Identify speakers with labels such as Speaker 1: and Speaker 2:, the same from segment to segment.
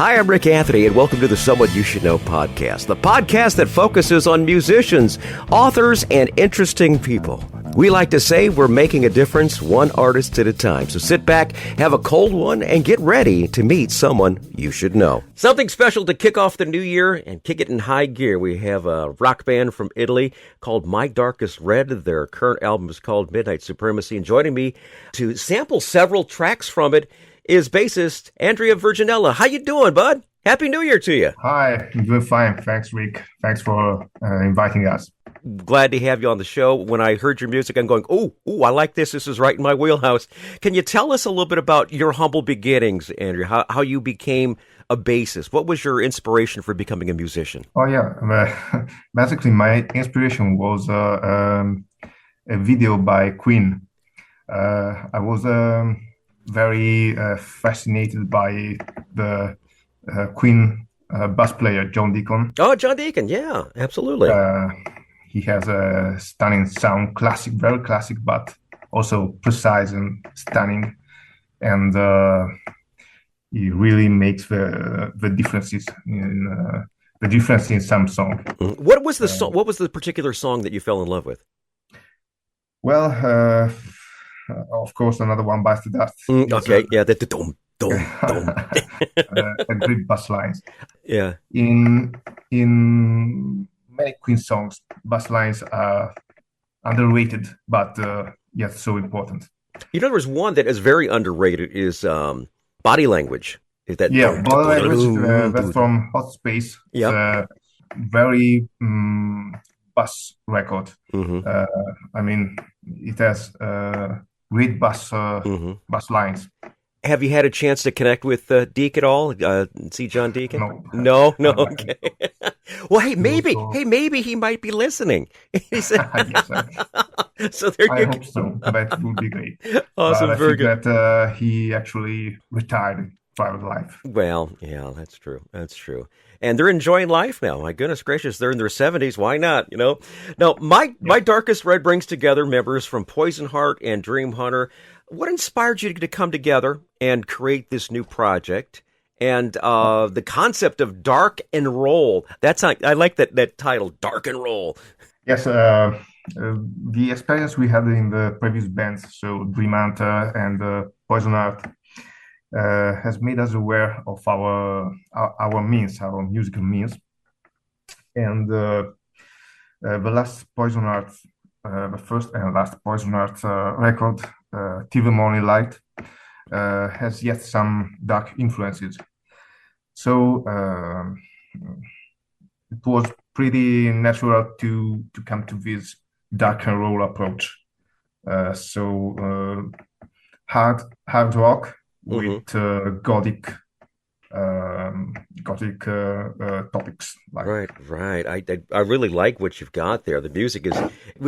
Speaker 1: Hi, I'm Rick Anthony, and welcome to the Someone You Should Know podcast, the podcast that focuses on musicians, authors, and interesting people. We like to say we're making a difference one artist at a time. So sit back, have a cold one, and get ready to meet someone you should know. Something special to kick off the new year and kick it in high gear. We have a rock band from Italy called My Darkest Red. Their current album is called Midnight Supremacy. And joining me to sample several tracks from it is bassist Andrea Verginella. How you doing, bud? Happy New Year to you.
Speaker 2: Hi, I'm doing fine. Thanks, Rick. Thanks for inviting us.
Speaker 1: Glad to have you on the show. When I heard your music, I'm going, oh, I like this. This is right in my wheelhouse. Can you tell us a little bit about your humble beginnings, Andrea, how you became a bassist? What was your inspiration for becoming a musician?
Speaker 2: Oh, yeah. Basically, my inspiration was a video by Queen. I was very fascinated by the Queen bass player, John Deacon.
Speaker 1: Oh, John Deacon. Yeah, absolutely.
Speaker 2: He has a stunning sound, classic, very classic, but also precise and stunning. And he really makes the differences in some song.
Speaker 1: What was the song? What was the particular song that you fell in love with?
Speaker 2: Well, of course, another one bites the dust.
Speaker 1: Okay, yeah, the dum.
Speaker 2: Great bass lines.
Speaker 1: Yeah.
Speaker 2: In many Queen songs, bass lines are underrated, but yet so important.
Speaker 1: You know, there's one that is very underrated is Body Language. Is that?
Speaker 2: Yeah, Body Language. That's from Hot Space.
Speaker 1: Yeah.
Speaker 2: Very bass record.
Speaker 1: Mm-hmm.
Speaker 2: I mean, it has great bass lines.
Speaker 1: Have you had a chance to connect with Deke at all? See John Deacon?
Speaker 2: No.
Speaker 1: Okay. Well, hey, maybe he might be listening. So there you go.
Speaker 2: I hope so. That would be great.
Speaker 1: Awesome,
Speaker 2: I
Speaker 1: very
Speaker 2: think
Speaker 1: good.
Speaker 2: that he actually retired private life.
Speaker 1: Well, yeah, that's true. That's true. And they're enjoying life now. My goodness gracious, they're in their 70s. Why not? You know. Now, My Darkest Red brings together members from Poison Heart and Dream Hunter. What inspired you to come together and create this new project? And the concept of dark and roll. I like that title, Dark and Roll.
Speaker 2: Yes, the experience we had in the previous bands, so Dream Hunter and Poison Heart, has made us aware of our musical means. And the last Poison Heart, the first and last Poison Heart record, Till the Morning Light, has yet some dark influences. So it was pretty natural to come to this dark and roll approach. So hard rock with gothic topics.
Speaker 1: Right. I really like what you've got there. The music is.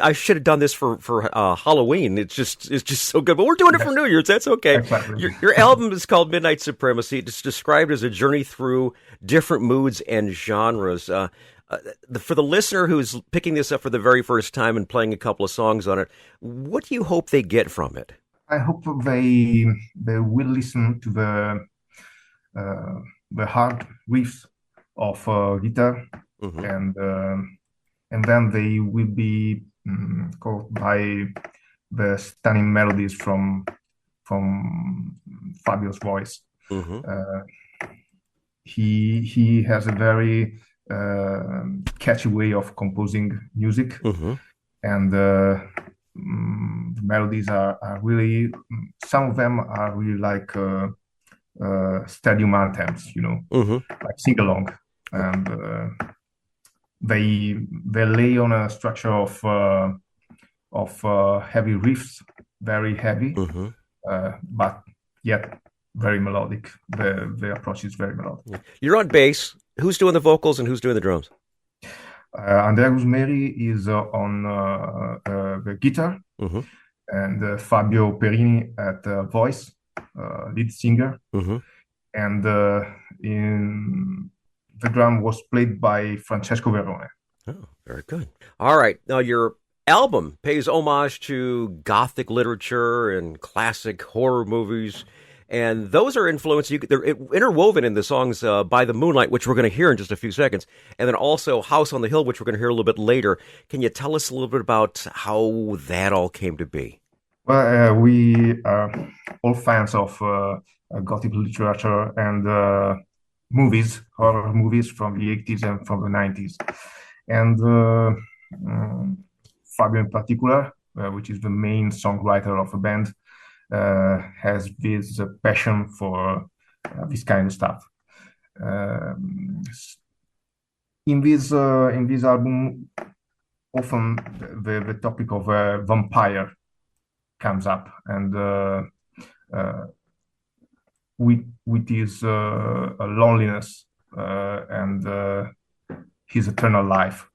Speaker 1: I should have done this for Halloween. It's just so good. But we're doing it for New Year's. That's okay.
Speaker 2: Exactly.
Speaker 1: Your album is called Midnight Supremacy. It's described as a journey through different moods and genres. For the listener who's picking this up for the very first time and playing a couple of songs on it, what do you hope they get from it?
Speaker 2: I hope they will listen to the hard riffs of guitar, and then they will be caught by the stunning melodies from Fabio's voice. He has a very catchy way of composing music, and the melodies are really, some of them are really like stadium anthems, like sing along, and they lay on a structure of heavy riffs, very heavy, but yet very melodic. The approach is very melodic.
Speaker 1: You're on bass. Who's doing the vocals and who's doing the drums?
Speaker 2: Andrea Verginella is on the guitar, and Fabio Perini at voice, lead singer, and in the drum was played by Francesco Verone.
Speaker 1: Oh, very good. All right. Now, your album pays homage to Gothic literature and classic horror movies. And those are influenced, they're interwoven in the songs By the Moonlight, which we're going to hear in just a few seconds, and then also House on the Hill, which we're going to hear a little bit later. Can you tell us a little bit about how that all came to be?
Speaker 2: Well, we are all fans of Gothic literature and movies, horror movies from the 80s and from the 90s. And Fabio in particular, which is the main songwriter of the band, has this passion for this kind of stuff. In this album, often the topic of a vampire comes up, and with his loneliness and his eternal life.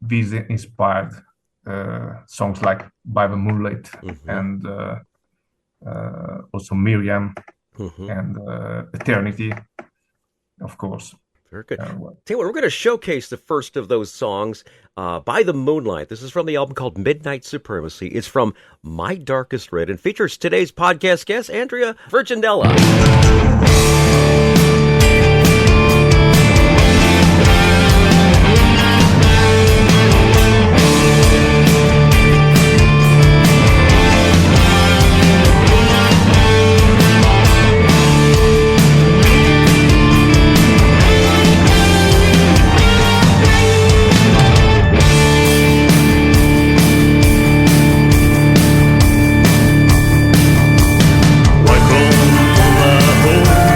Speaker 2: This inspired songs like By the Moonlight and also Miriam and Eternity, of course.
Speaker 1: Very good. Tell you what, we're going to showcase the first of those songs, By the Moonlight. This is from the album called Midnight Supremacy. It's from My Darkest Red and features today's podcast guest, Andrea Verginella.
Speaker 3: Welcome to my home.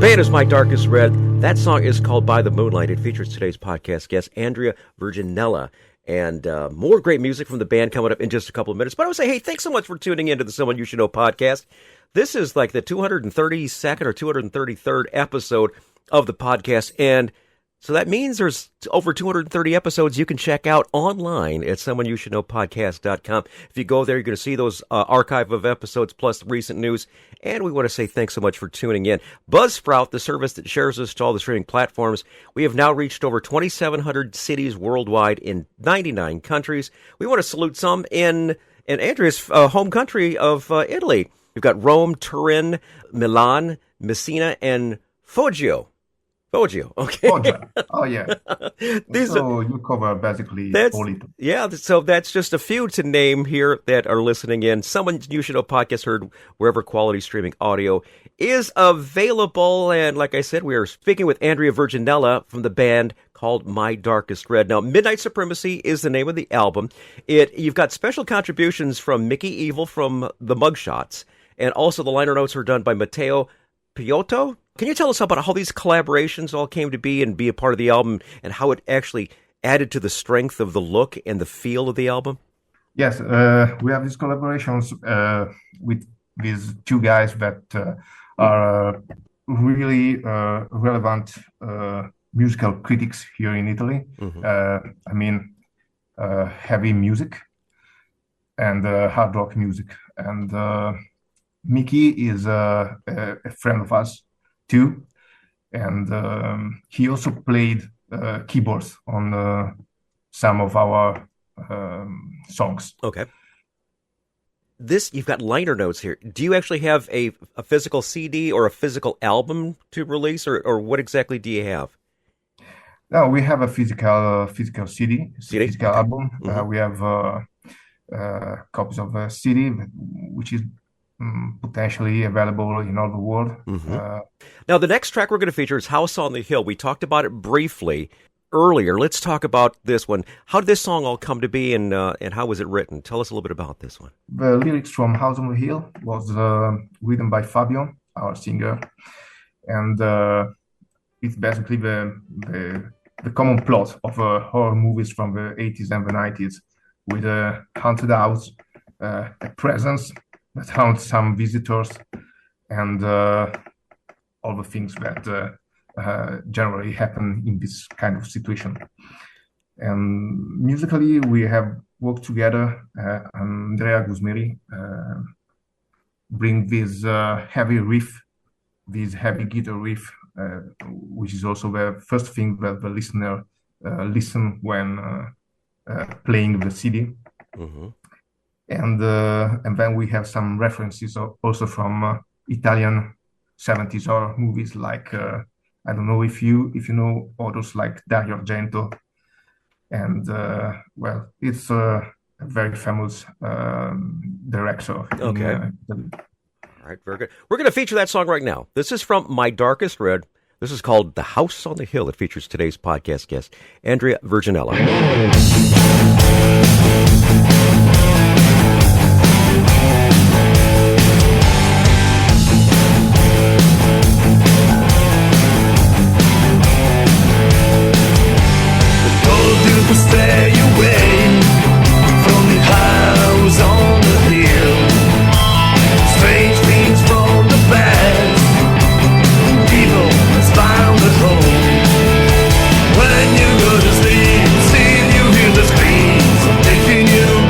Speaker 1: band is My Darkest Red. That song is called By the Moonlight. It features today's podcast guest, Andrea Verginella. And more great music from the band coming up in just a couple of minutes. But I would say, hey, thanks so much for tuning into the Someone You Should Know podcast. This is like the 232nd or 233rd episode of the podcast. And so that means there's over 230 episodes you can check out online at someoneyoushouldknowpodcast.com. If you go there, you're going to see those archive of episodes plus recent news. And we want to say thanks so much for tuning in. Buzzsprout, the service that shares us to all the streaming platforms, we have now reached over 2,700 cities worldwide in 99 countries. We want to salute some in Andrea's home country of Italy. We've got Rome, Turin, Milan, Messina, and Foggia, okay.
Speaker 2: Foggia. Oh, yeah. You cover basically all Italy.
Speaker 1: Yeah, so that's just a few to name here that are listening in. Someone You Should Know podcast heard wherever quality streaming audio is available. And like I said, we are speaking with Andrea Verginella from the band called My Darkest Red. Now, Midnight Supremacy is the name of the album. You've got special contributions from Mickey Evil from the Mugshots, and also the liner notes were done by Matteo Piotto. Can you tell us about how these collaborations all came to be and be a part of the album, and how it actually added to the strength of the look and the feel of the album?
Speaker 2: Yes, we have these collaborations with these two guys that are really relevant musical critics here in Italy. Heavy music and hard rock music. And Mickey is a friend of us too, and he also played keyboards on some of our songs.
Speaker 1: Okay. You've got liner notes here. Do you actually have a physical CD or a physical album to release, or what exactly do you have?
Speaker 2: No, we have a physical CD? Physical
Speaker 1: Okay.
Speaker 2: album.
Speaker 1: Mm-hmm.
Speaker 2: We have copies of a CD, which is potentially available in all the world.
Speaker 1: Mm-hmm. Now, the next track we're going to feature is House on the Hill. We talked about it briefly earlier. Let's talk about this one. How did this song all come to be, and how was it written? Tell us a little bit about this one.
Speaker 2: The lyrics from House on the Hill was written by Fabio, our singer, and it's basically the common plot of horror movies from the 80s and the 90s, with a haunted house, a presence that haunts some visitors, and all the things that generally happen in this kind of situation. And musically, we have worked together. Andrea Gusmeri bring this heavy riff, this heavy guitar riff, which is also the first thing that the listener listen when playing the CD.
Speaker 1: Mm-hmm.
Speaker 2: And then we have some references also from Italian 70s horror movies, like I don't know if you know authors like Dario Argento, and it's a very famous director.
Speaker 1: Okay. All right, very good. We're going to feature that song right now. This is from My Darkest Red. This is called The House on the Hill. It features today's podcast guest, Andrea Verginella.
Speaker 3: Stay away from the house on the hill. Strange things from the past, people that's found at home. When you go to sleep, still you hear the screams of taking you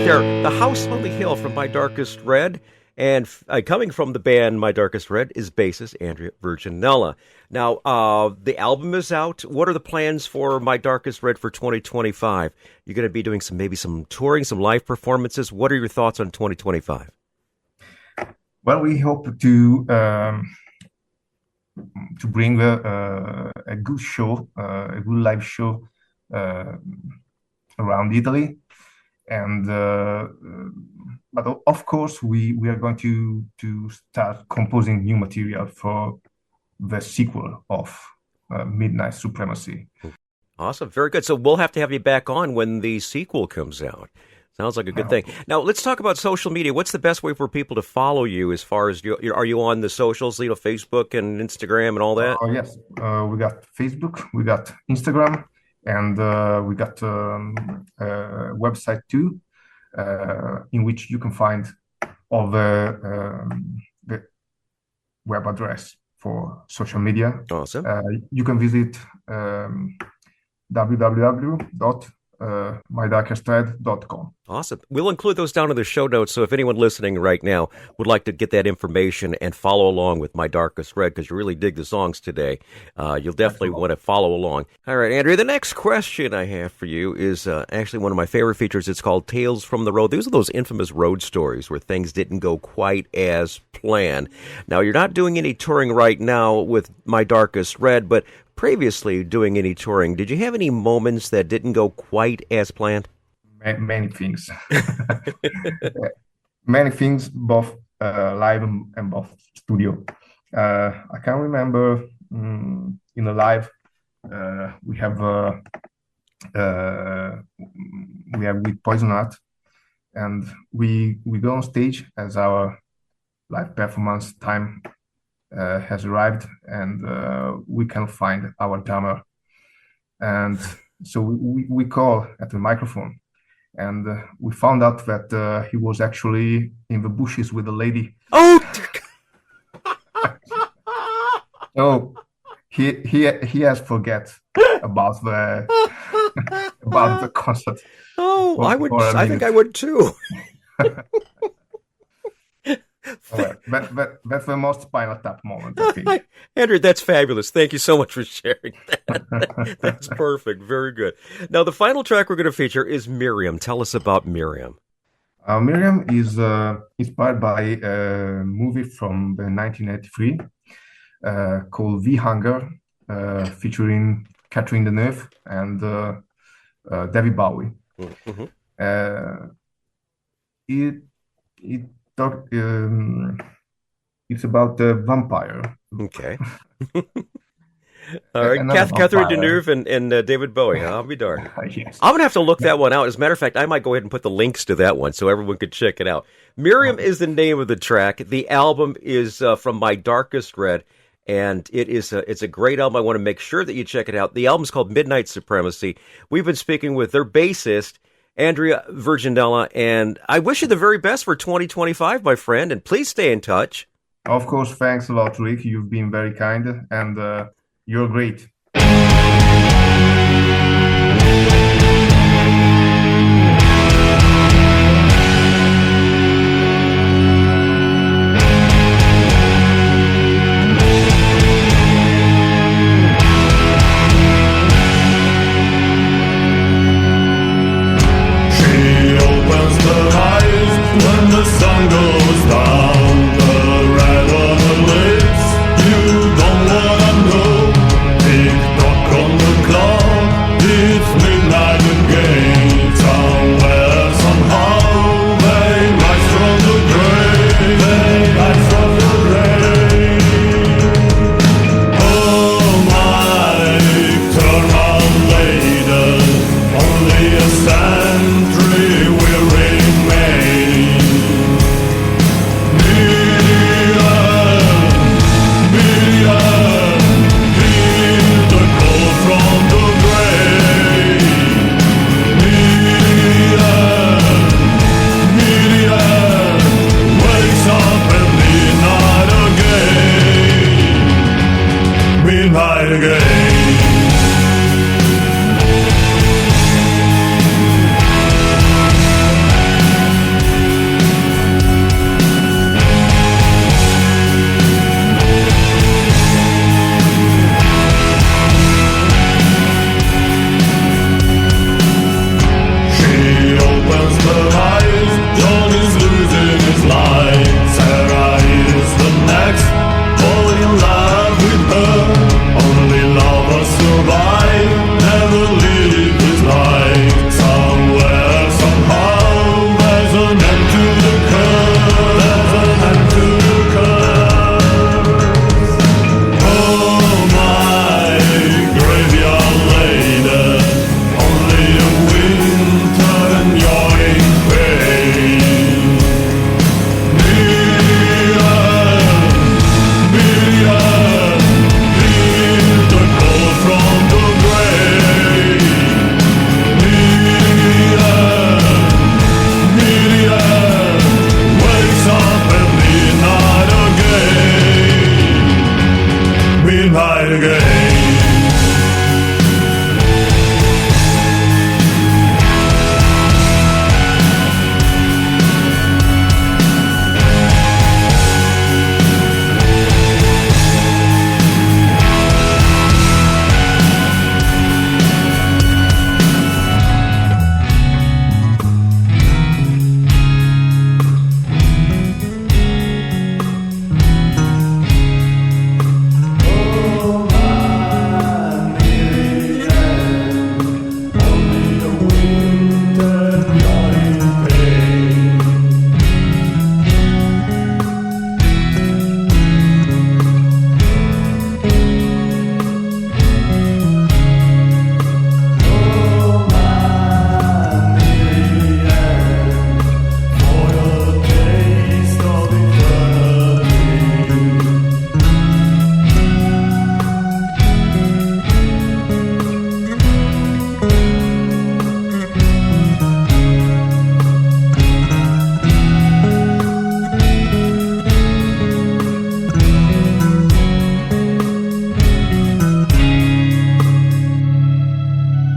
Speaker 1: there. The House Slowly Hill from My Darkest Red. And coming from the band My Darkest Red is bassist Andrea Verginella. Now, the album is out. What are the plans for My Darkest Red for 2025? You're going to be doing maybe some touring, some live performances. What are your thoughts on 2025?
Speaker 2: Well, we hope to bring a good show, a good live show around Italy, and but of course we are going to start composing new material for the sequel of Midnight Supremacy.
Speaker 1: Awesome, very good. So we'll have to have you back on when the sequel comes out. Sounds like a good thing. Now, let's talk about social media. What's the best way for people to follow you as far as are you on the socials, Facebook and Instagram and all that?
Speaker 2: Yes, we got Facebook, we got Instagram, and we got a website too, in which you can find all the web address for social media.
Speaker 1: Awesome.
Speaker 2: You can visit www.mydarkestred.com.
Speaker 1: Awesome. We'll include those down in the show notes, so if anyone listening right now would like to get that information and follow along with My Darkest Red, because you really dig the songs today, you'll definitely want to follow along. All right, Andrea, the next question I have for you is actually one of my favorite features. It's called Tales from the Road. These are those infamous road stories where things didn't go quite as planned. Now, you're not doing any touring right now with My Darkest Red, but previously doing any touring, did you have any moments that didn't go quite as planned?
Speaker 2: Many things. Many things, both live and both studio. I can remember in a live we have with Poison Art, and we go on stage as our live performance time has arrived, and we can find our drummer, and so we call at the microphone, and we found out that he was actually in the bushes with a lady.
Speaker 1: Oh!
Speaker 2: So he has forget about the about the concert.
Speaker 1: Oh, I would. I think I would too.
Speaker 2: Right. That's the most Spinal Tap moment, I think.
Speaker 1: Andrew, that's fabulous. Thank you so much for sharing that. That's perfect. Very good. Now, the final track we're going to feature is Miriam. Tell us about Miriam.
Speaker 2: Miriam is inspired by a movie from 1983 called The Hunger, featuring Catherine Deneuve and David Bowie.
Speaker 1: Mm-hmm.
Speaker 2: It's about a vampire.
Speaker 1: Okay. All right, Catherine Deneuve and David Bowie. I'll be darned.
Speaker 2: Yes.
Speaker 1: I'm going to have to look that one out. As a matter of fact, I might go ahead and put the links to that one so everyone could check it out. Miriam is the name of the track. The album is from My Darkest Red, and it's a great album. I want to make sure that you check it out. The album's called Midnight Supremacy. We've been speaking with their bassist, Andrea Verginella, and I wish you the very best for 2025, my friend, and please stay in touch.
Speaker 2: Of course, thanks a lot, Rick. You've been very kind, and you're great.
Speaker 3: When the sun goes down, the red on the lips, you don't wanna know.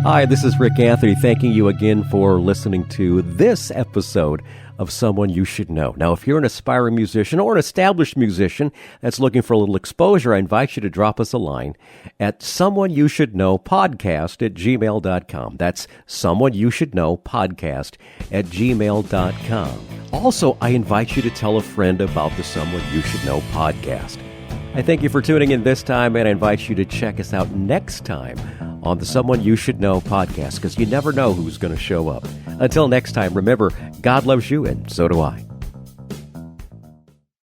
Speaker 1: Hi, this is Rick Anthony, thanking you again for listening to this episode of Someone You Should Know. Now, if you're an aspiring musician or an established musician that's looking for a little exposure, I invite you to drop us a line at someoneyoushouldknowpodcast@gmail.com. That's someoneyoushouldknowpodcast@gmail.com. Also, I invite you to tell a friend about the Someone You Should Know podcast. I thank you for tuning in this time, and I invite you to check us out next time on the Someone You Should Know podcast, because you never know who's going to show up. Until next time, remember, God loves you, and so do I.